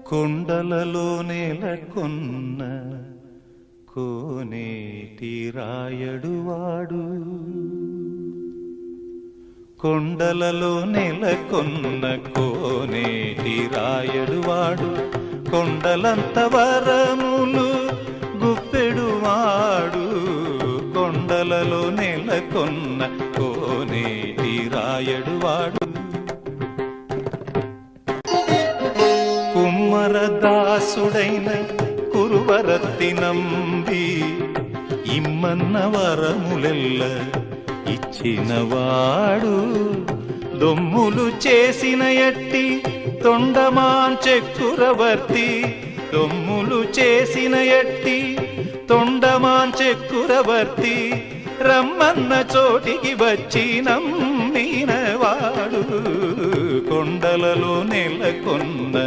కొండలలో నెలకొన్న కోనేటి రాయడువాడు, కొండలలో నెలకొన్న కోనేటి రాయడువాడు, కొండలంత వరములు గుప్పెడువాడు, కొండలలో నెలకొన్న కోనేటి రాయడువాడు. కుమ్మరదాసుడైన కురువరత్తి నంబి ఇమ్మన్న వరములెల్ల ఇచ్చినవాడు, దొమ్ములు చేసిన ఎట్టి తొండమాన్ చక్రవర్తి, దొమ్ములు చేసిన ఎట్టి తొండమాన్ చక్రవర్తి, రమ్మన్న చోటికి వచ్చి నమ్మినవాడు, కొండలలో నెలకొన్న